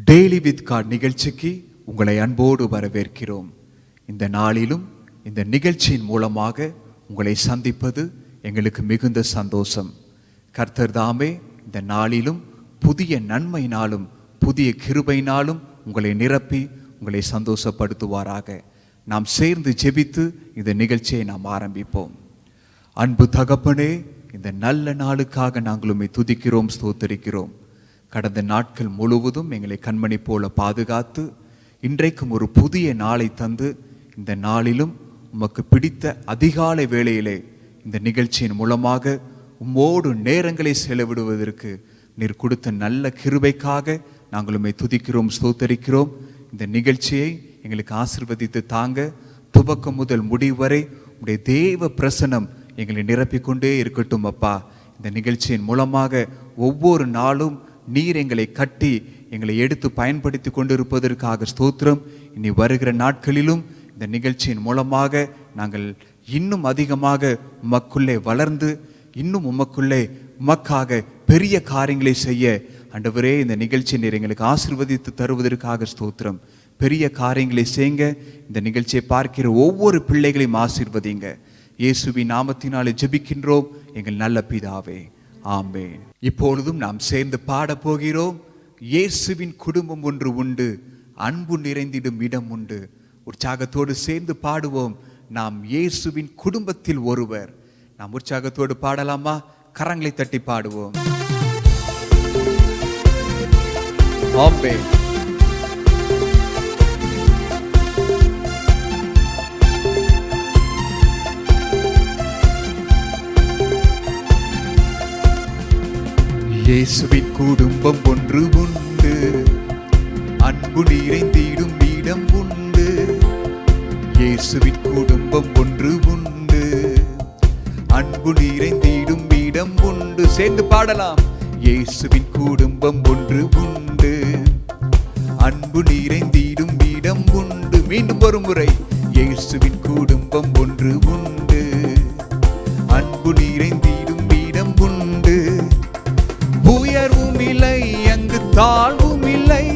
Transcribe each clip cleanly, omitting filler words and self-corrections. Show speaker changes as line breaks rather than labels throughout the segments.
Daily with God நிகழ்ச்சிக்கு உங்களை அன்போடு வரவேற்கிறோம். இந்த நாளிலும் இந்த நிகழ்ச்சியின் மூலமாக உங்களை சந்திப்பது எங்களுக்கு மிகுந்த சந்தோஷம். கர்த்தர் தாமே இந்த நாளிலும் புதிய நன்மையினாலும் புதிய கிருபையினாலும் உங்களை நிரப்பி உங்களை சந்தோஷப்படுத்துவாராக. நாம் சேர்ந்து ஜெபித்து இந்த நிகழ்ச்சியை நாம் ஆரம்பிப்போம். அன்பு தகப்பனே, இந்த நல்ல நாளுக்காக நாங்கள் உம்மை துதிக்கிறோம், ஸ்தோத்தரிக்கிறோம். கடந்த நாட்கள் முழுவதும் எங்களை கண்மணி போல பாதுகாத்து இன்றைக்கும் ஒரு புதிய நாளை தந்து இந்த நாளிலும் உமக்கு பிடித்த அதிகாலை வேளையிலே இந்த நிகழ்ச்சியின் மூலமாக உம்மோடு நேரங்களை செலவிடுவதற்கு நீர் கொடுத்த நல்ல கிருபைக்காக நாங்கள் உம்மை துதிக்கிறோம், ஸ்தோத்தரிக்கிறோம். இந்த நிகழ்ச்சியை எங்களுக்கு ஆசீர்வதித்து தாங்க. துவக்கம் முதல் முடிவு வரை உம்முடைய தேவ பிரசன்னம் எங்களை நிரப்பிக்கொண்டே இருக்கட்டும் அப்பா. இந்த நிகழ்ச்சியின் மூலமாக ஒவ்வொரு நாளும் நீர் எங்களை கட்டி எங்களை எடுத்து பயன்படுத்தி கொண்டிருப்பதற்காக ஸ்தோத்திரம். இனி வருகிற நாட்களிலும் இந்த நிகழ்ச்சியின் மூலமாக நாங்கள் இன்னும் அதிகமாக உமக்குள்ளே வளர்ந்து இன்னும் உமக்காக பெரிய காரியங்களை செய்ய ஆண்டவரே இந்த நிகழ்ச்சியை நீர் எங்களுக்கு ஆசீர்வதித்து தருவதற்காக ஸ்தோத்திரம். பெரிய காரியங்களை செய்யுங்க. இந்த நிகழ்ச்சியை பார்க்கிற ஒவ்வொரு பிள்ளைகளையும் ஆசீர்வதிங்க. இயேசுவின் நாமத்தினாலே ஜெபிக்கின்றோம் எங்கள் நல்ல பிதாவே, ஆமென். இப்பொழுதும் நாம் சேர்ந்து பாட போகிறோம். இயேசுவின் குடும்பம் ஒன்று உண்டு, அன்பு நிறைந்திடும் இடம் உண்டு. உற்சாகத்தோடு சேர்ந்து பாடுவோம். நாம் இயேசுவின் குடும்பத்தில் ஒருவர். நாம் உற்சாகத்தோடு பாடலாமா? கரங்களை தட்டி பாடுவோம். ஆமென். இயேசுவின் குடும்பம் ஒன்று உண்டு, அன்பு நிறைந்திடும் இடம் உண்டு. இயேசுவின் குடும்பம் ஒன்று உண்டு, அன்பு நிறைந்திடும் இடம் உண்டு. சேர்ந்து பாடலாம். இயேசுவின் குடும்பம் ஒன்று உண்டு, அன்பு நிறைந்திடும் இடம் உண்டு. மீண்டும் ஒரு முறை. இயேசுவின் குடும்பம் ஒன்று உண்டு, அன்பு நிறைந்திடும் இடம் உண்டு. உயர்வும் இல்லை, அங்கு தாழ்வும் இல்லை,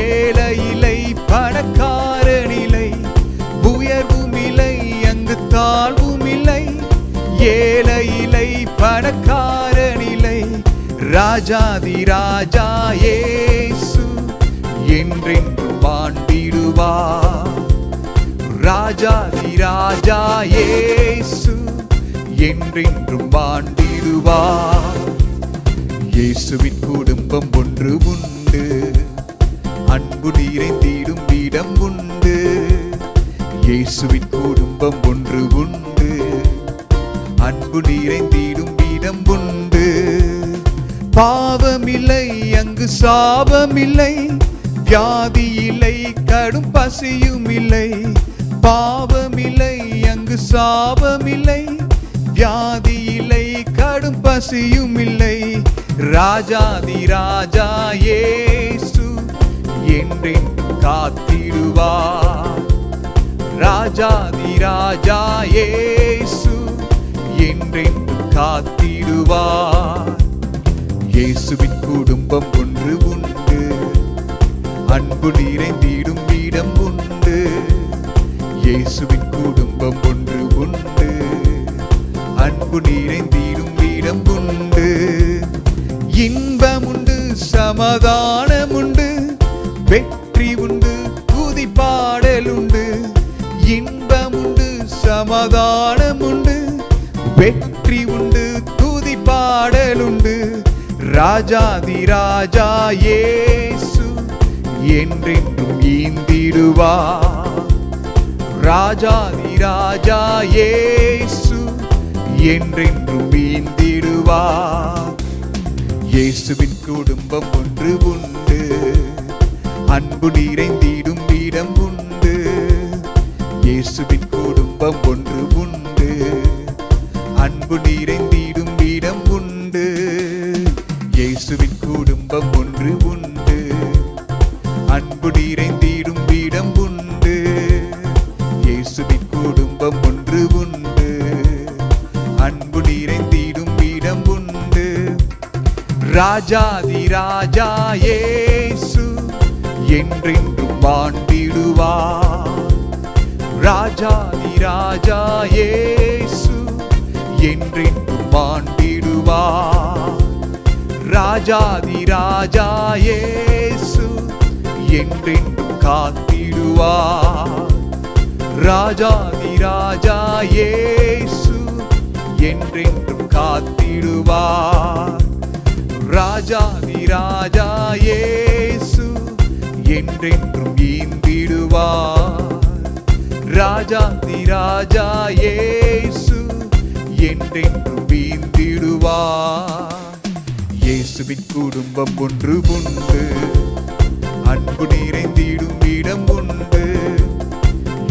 ஏழை இல்லை, பணக்காரன் இல்லை. உயர்வும் இல்லை, அங்கு தாழ்வும் இல்லை, ஏழை இல்லை, பணக்காரன் இல்லை. ராஜாதி ராஜா இயேசு என்றென்றும் வாழ்ந்திடுவார். ராஜாதி ராஜா இயேசு என்றென்றும் வாழ்ந்திடுவார். இயேசுவின் குடும்பம் ஒன்று உண்டு, அன்பு நிறைந்திடும் இடம் உண்டு. இயேசுவின் குடும்பம் ஒன்று உண்டு, அன்பு நிறைந்திடும் இடம் உண்டு. பாவம் இல்லை, அங்கு சாபம் இல்லை, வியாதி இல்லை, கடும் பசியும் இல்லை. பாவம் இல்லை, அங்கு சாபம் இல்லை, வியாதி இல்லை, கடும் பசியும் இல்லை. ராஜாதி ராஜா இயேசு என்றென்றும் காத்திடுவார். ராஜாதி ராஜா இயேசு என்றென்றும் காத்திடுவார். இயேசுவின் குடும்பம் ஒன்று உண்டு, அன்பு நிறைந்திடும் இடம் உண்டு. இயேசுவின் குடும்பம் ஒன்று உண்டு, அன்பு நிறைந்திடும் இடம் உண்டு. இன்பம் உண்டு, சமாதானம் உண்டு, வெற்றி உண்டு, துதி பாடல் உண்டு. இன்பம் உண்டு, சமாதானம் உண்டு, வெற்றி உண்டு, துதி பாடல் உண்டு. ராஜாதி ராஜா இயேசு என்றென்றும் ஈந்திடுவார். ராஜாதி ராஜா இயேசு என்றென்றும் ஈந்திடுவார். இயேசுவின் குடும்பம் ஒன்று உண்டு, அன்பு நிறைந்திடும் இடம் உண்டு. இயேசுவின் குடும்பம் ஒன்று உண்டு, அன்பு நிறைந்திடும் இடம் உண்டு. இயேசுவின் குடும்பம் ஒன்று உண்டு, அன்பு நிறைந்திடும் இடம் உண்டு. இயேசுவின் குடும்பம் ஒன்று உண்டு, அன்பு நிறைந்திடும் இடம் உண்டு. ராஜாதி ராஜா இயேசு என்றென்றும் வாழ்ந்திடுவார். ராஜாதி ராஜா இயேசு என்றென்றும் வாழ்ந்திடுவார். ராஜாதி ராஜா இயேசு என்றென்றும் காத்திடுவார். ராஜாதி ராஜா இயேசு என்றென்றும் காத்திடுவார். ராஜாதி ராஜா இயேசு என்றென்றும் ஈந்திடுவார். ராஜாதி ராஜா இயேசு என்றென்றும் ஈந்திடுவார். இயேசுவின் குடும்பம் ஒன்று உண்டு, அன்பு நிறைந்திடும் இடம் உண்டு.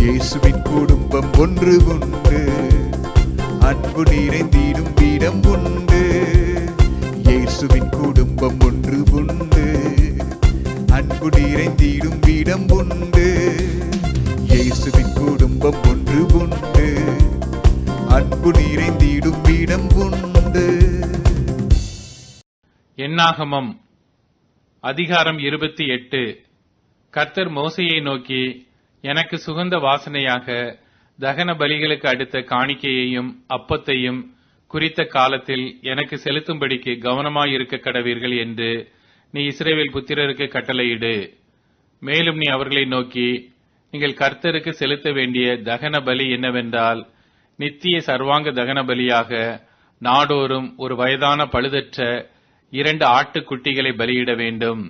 இயேசுவின் குடும்பம் ஒன்று உண்டு, அன்பு நிறைந்திடும் இடம் உண்டு. இயேசுவின் குடும்பம் ஒன்று உண்டு, அன்பு நிறைந்திடும் இடம் உண்டு. இயேசுவின் குடும்பம் ஒன்று உண்டு, அன்பு நிறைந்திடும் இடம் உண்டு.
என்னாகமம் அதிகாரம் 28. கர்த்தர் மோசேயை நோக்கி, எனக்கு சுகந்த வாசனையாக தகன பலிகளுக்கு அடுத்த காணிக்கையையும் அப்பத்தையும் குறித்த காலத்தில் எனக்கு செலுத்தும்படிக்கு கவனமாயிருக்க கடவீர்கள் என்று நீ இஸ்ரவேல் புத்திரருக்கு கட்டளையிடு. மேலும் நீ அவர்களை நோக்கி, நீங்கள் கர்த்தருக்கு செலுத்த வேண்டிய தகன பலி என்னவென்றால், நித்திய சர்வாங்க தகன பலியாக நாடோறும் ஒரு வயதான பழுதற்ற 2 ஆட்டுக்குட்டிகளை பலியிட வேண்டும்.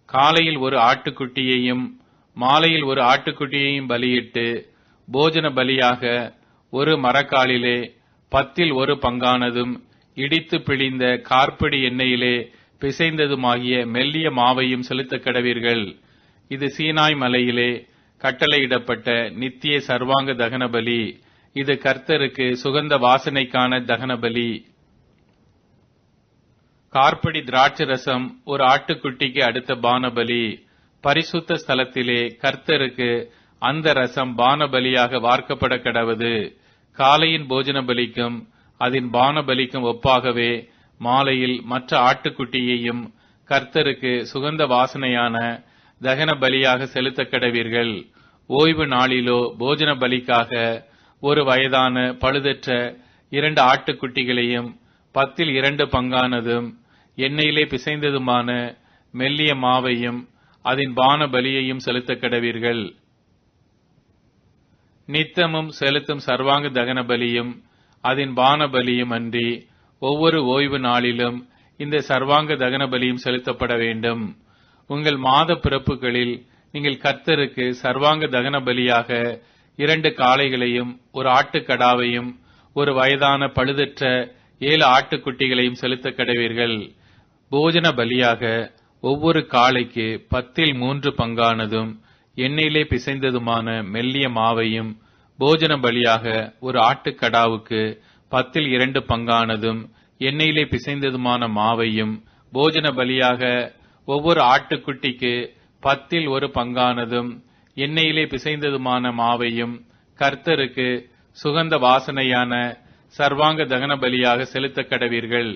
காலையில் ஒரு ஆட்டுக்குட்டியையும் மாலையில் ஒரு ஆட்டுக்குட்டியையும் பலியிட்டு, போஜன பலியாக ஒரு மரக்காலிலே 10 1 பங்கானதும் இடித்து பிழிந்த கார்ப்படி எண்ணெயிலே பிசைந்ததுமாகிய மெல்லிய மாவையும் செலுத்த கடவீர்கள். இது சீனாய் மலையிலே கட்டளையிடப்பட்ட நித்திய சர்வாங்க தகன பலி. இது கர்த்தருக்கு சுகந்த வாசனைக்கான தகன பலி. கார்ப்படி திராட்சை ரசம் ஒரு ஆட்டுக்குட்டிக்கு அடுத்த பானபலி. பரிசுத்த ஸ்தலத்திலே கர்த்தருக்கு அந்த ரசம் பானபலியாக வார்க்கப்பட கடவது. காலையின் போஜன பலிக்கும் அதன் பானபலிக்கும் ஒப்பாகவே மாலையில் மற்ற ஆட்டுக்குட்டியையும் கர்த்தருக்கு சுகந்த வாசனையான தகன பலியாக செலுத்த கடவீர்கள். ஓய்வு நாளிலோ போஜன பலிக்காக ஒரு வயதான பழுதற்ற 2 ஆட்டுக்குட்டிகளையும் 10 2 பங்கானதும் எண்ணெயிலே பிசைந்ததுமான மெல்லிய மாவையும் அதன் பான பலியையும் செலுத்த கடவீர்கள். நித்தமும் செலுத்தும் சர்வாங்க தகன பலியும் அதன் பான பலியும் அன்றி ஒவ்வொரு ஓய்வு நாளிலும் இந்த சர்வாங்க தகன பலியும் செலுத்தப்பட வேண்டும். உங்கள் மாத பிறப்புகளில் நீங்கள் கர்த்தருக்கு சர்வாங்க தகன பலியாக 2 காளைகளையும் ஒரு ஆட்டுக்கடாவையும் ஒரு வயதான பழுதற்ற 7 ஆட்டுக்குட்டிகளையும் செலுத்த கடவீர்கள். போஜன பலியாக ஒவ்வொரு காளைக்கு 10 3 பங்கானதும் எண்ணெயிலே பிசைந்ததுமான மெல்லிய மாவையும், போஜன பலியாக ஒரு ஆட்டுக்கடாவுக்கு 10 2 பங்கானதும் எண்ணெயிலே பிசைந்ததுமான மாவையும், போஜன பலியாக ஒவ்வொரு ஆட்டுக்குட்டிக்கு 10 1 பங்கானதும் எண்ணெயிலே பிசைந்ததுமான மாவையும் கர்த்தருக்கு சுகந்த வாசனையான சர்வாங்க தகன பலியாக செலுத்த கடவீர்கள்.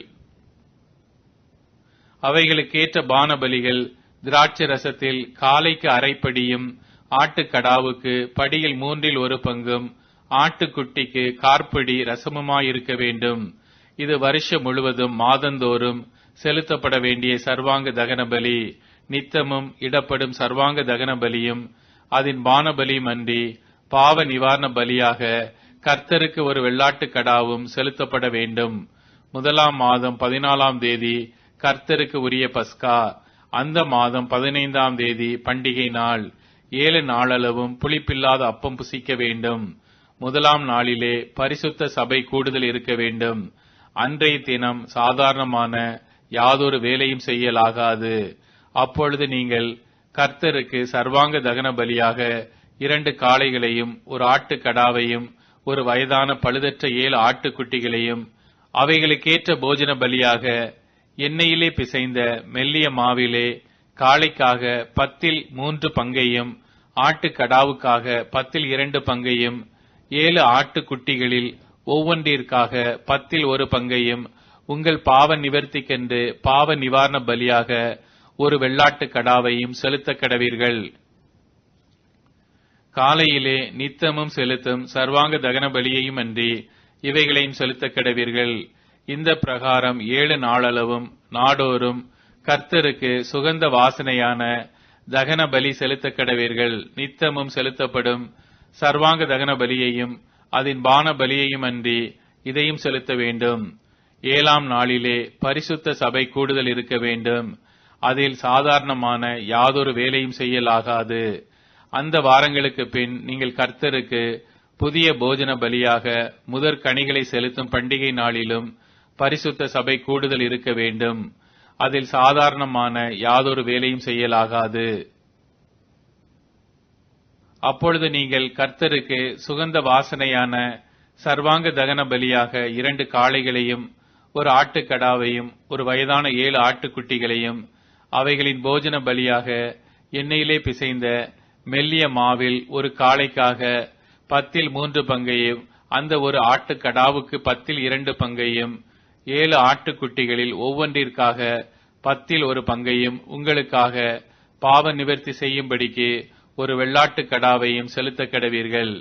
அவைகளுக்கேற்ற பான பலிகள் திராட்சை ரசத்தில் காலைக்கு அரைப்படியும், ஆட்டுக்கடாவுக்கு படியில் 3 1 பங்கும், ஆட்டுக்குட்டிக்கு கார்ப்படி ரசமுமாயிருக்க வேண்டும். இது வருஷம் முழுவதும் மாதந்தோறும் செலுத்தப்பட வேண்டிய சர்வாங்க தகன பலி. நித்தமும் இடப்படும் சர்வாங்க தகன பலியும் அதன் பானபலியும் அன்றி பாவ நிவாரண பலியாக கர்த்தருக்கு ஒரு வெள்ளாட்டுக்கடாவும் செலுத்தப்பட வேண்டும். 1 மாதம் 14 தேதி கர்த்தருக்கு உரிய பஸ்கா. அந்த மாதம் 15 தேதி பண்டிகை நாள். 7 நாளளவும் புளிப்பில்லாத அப்பம் புசிக்க வேண்டும். 1 நாளிலே பரிசுத்த சபை கூடுதல் இருக்க வேண்டும். அன்றைய தினம் சாதாரணமான யாதொரு வேலையும் செய்யலாகாது. அப்பொழுது நீங்கள் கர்த்தருக்கு சர்வாங்க தகன பலியாக 2 காளைகளையும் ஒரு ஆட்டுக்கடாவையும் ஒரு வயதான பழுதற்ற 7 ஆட்டுக்குட்டிகளையும், அவைகளுக்கேற்ற போஜன பலியாக எண்ணெயிலே பிசைந்த மெல்லிய மாவிலே காளைக்காக 10 3 பங்கையும், ஆட்டுக்கடாவுக்காக 10 2 பங்கையும், 7 ஆட்டுக்குட்டிகளில் ஒவ்வொன்றிற்காக 10 1 பங்கையும், உங்கள் பாவ நிவர்த்திக்கென்று பாவ நிவாரண பலியாக ஒரு வெள்ளாட்டுக் கடாவையும் செலுத்தக் கடவீர்கள். காலையிலே நித்தமும் செலுத்தும் சர்வாங்க தகன பலியையும் அன்றி இவைகளையும் செலுத்தக் கடவீர்கள். இந்த பிரகாரம் 7 நாளளவும் நாடோறும் கர்த்தருக்கு சுகந்த வாசனையான தகன பலி செலுத்தக் கடவீர்கள். நித்தமும் செலுத்தப்படும் சர்வாங்க தகன பலியையும் அதன் பான பலியையும் அன்றி இதையும் செலுத்த வேண்டும். 7ஆம் நாளிலே பரிசுத்த சபை கூடுதல் இருக்க வேண்டும். அதில் சாதாரணமான யாதொரு வேலையும் செய்யலாகாது. அந்த வாரங்களுக்கு பின் நீங்கள் கர்த்தருக்கு புதிய போஜன பலியாக முதற் கனிகளை செலுத்தும் பண்டிகை நாளிலும் பரிசுத்த சபை கூடுதல் இருக்க வேண்டும். அதில் சாதாரணமான யாதொரு வேலையும் செய்யலாகாது. அப்பொழுது நீங்கள் கர்த்தருக்கு சுகந்த வாசனையான சர்வாங்க தகன பலியாக 2 காளைகளையும் ஒரு ஆட்டுக்கடாவையும் ஒரு வயதான 7 ஆட்டுக்குட்டிகளையும் அவைகளின் போஜன பலியாக எண்ணெயிலே பிசைந்த மெல்லிய மாவில் ஒரு காளைக்காக 10 பங்கையும் அந்த ஒரு ஆட்டுக்கடாவுக்கு 2 பங்கையும் 7 ஆட்டுக்குட்டிகளில் ஒவ்வொன்றிற்காக 10 பங்கையும் உங்களுக்காக பாவ நிவர்த்தி செய்யும்படிக்கு ஒரு வெள்ளாட்டுக் கடாவையும் செலுத்தக் கடவீர்கள்.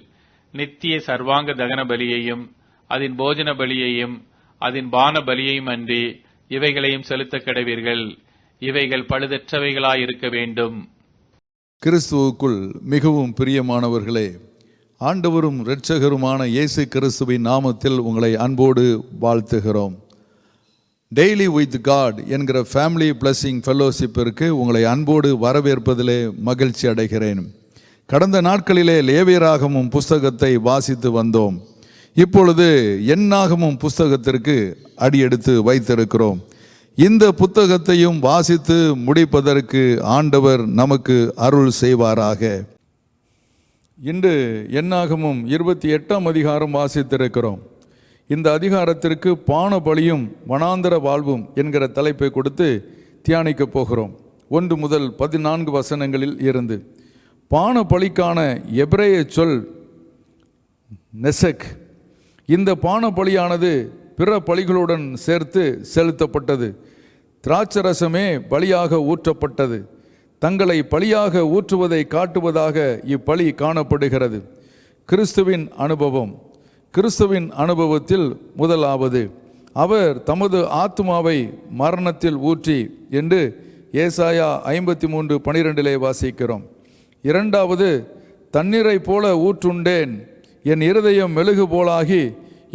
நித்திய சர்வாங்க தகன பலியையும் அதன் போஜன பலியையும் அதன் பான பலியையும் அன்றி இவைகளையும் செலுத்தக் கடவீர்கள். இவைகள் பழுதற்றவைகளாயிருக்க வேண்டும்.
கிறிஸ்துவுக்குள் மிகவும் பிரியமானவர்களே, ஆண்டவரும் இரட்சகருமான இயேசு கிறிஸ்துவின் நாமத்தில் உங்களை அன்போடு வாழ்த்துகிறோம். டெய்லி வித் காட் என்கிற ஃபேமிலி பிளஸிங் ஃபெல்லோஷிப்பிற்கு உங்களை அன்போடு வரவேற்பதிலே மகிழ்ச்சி அடைகிறேன். கடந்த நாட்களிலே லேவியராகமம் புஸ்தகத்தை வாசித்து வந்தோம். இப்பொழுது எண்ணாகமம் புஸ்தகத்திற்கு அடியெடுத்து வைத்திருக்கிறோம். இந்த புத்தகத்தையும் வாசித்து முடிப்பதற்கு ஆண்டவர் நமக்கு அருள் செய்வாராக. இன்று எண்ணாகமம் 28ஆம் அதிகாரம் வாசித்திருக்கிறோம். இந்த அதிகாரத்திற்கு பான பலியும் வனாந்தர வாழ்வும் என்கிற தலைப்பை கொடுத்து தியானிக்க போகிறோம். 1 முதல் 14 வசனங்களில் இருந்து. பான பலிக்கான எபிரேய சொல் நெசக். இந்த பான பலியானது பிற பலிகளுடன் சேர்த்து செலுத்தப்பட்டது. திராட்சரசமே பலியாக ஊற்றப்பட்டது. தங்களை பலியாக ஊற்றுவதை காட்டுவதாக இப்பலி காணப்படுகிறது. கிறிஸ்துவின் அனுபவம். கிறிஸ்துவின் அனுபவத்தில் முதலாவது, அவர் தமது ஆத்துமாவை மரணத்தில் ஊற்றி என்று ஏசாயா 53:12 வாசிக்கிறோம். இரண்டாவது, தண்ணீரை போல ஊற்றுண்டேன், என் இருதயம் மெழுகு போலாகி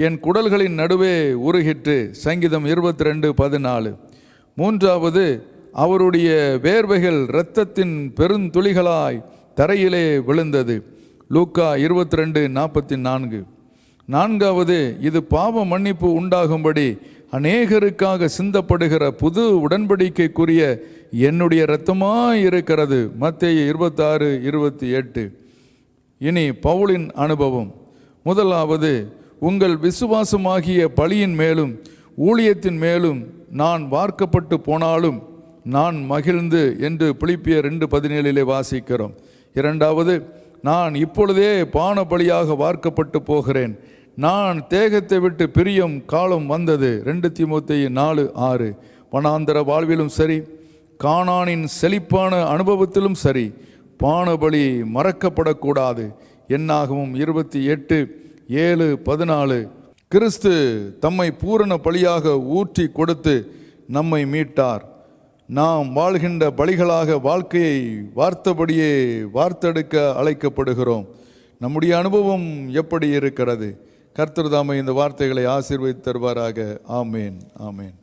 என் குடல்களின் நடுவே உருகிற்று, சங்கீதம் 22:14. மூன்றாவது, அவருடைய வேர்வைகள் இரத்தத்தின் பெருந்துளிகளாய் தரையிலே விழுந்தது, லூக்கா 22:44. நான்காவது, இது பாவ மன்னிப்பு உண்டாகும்படி அநேகருக்காக சிந்தப்படுகிற புது உடன்படிக்கைக்குரிய என்னுடைய இரத்தமாய் இருக்கிறது, மத்தேயு 26:28. இனி பவுலின் அனுபவம். முதலாவது, உங்கள் விசுவாசமாகிய பலியின் மேலும் ஊழியத்தின் மேலும் நான் வார்க்கப்பட்டு போனாலும் நான் மகிழ்ந்து என்று பிலிப்பியர் 2:17 வாசிக்கிறோம். இரண்டாவது, நான் இப்பொழுதே பான பலியாக வார்க்கப்பட்டு போகிறேன், நான் தேகத்தை விட்டு பிரியும் காலம் வந்தது, 2 தீமோத்தேயு 4:6. வனாந்தர வாழ்விலும் சரி, கானானின் செழிப்பான அனுபவத்திலும் சரி, பானபலி மறக்கப்படக்கூடாது. எண்ணாகமம் 28:7-14. கிறிஸ்து தம்மை பூரண பலியாக ஊற்றி கொடுத்து நம்மை மீட்டார். நாம் வாழ்கின்ற பலிகளாக வாழ்க்கையை வார்த்தபடியே வார்த்தெடுக்க அழைக்கப்படுகிறோம். நம்முடைய அனுபவம் எப்படி இருக்கிறது? கர்த்தர் தாமே இந்த வார்த்தைகளை ஆசீர்வதித்து தருவாராக. ஆமேன், ஆமேன்.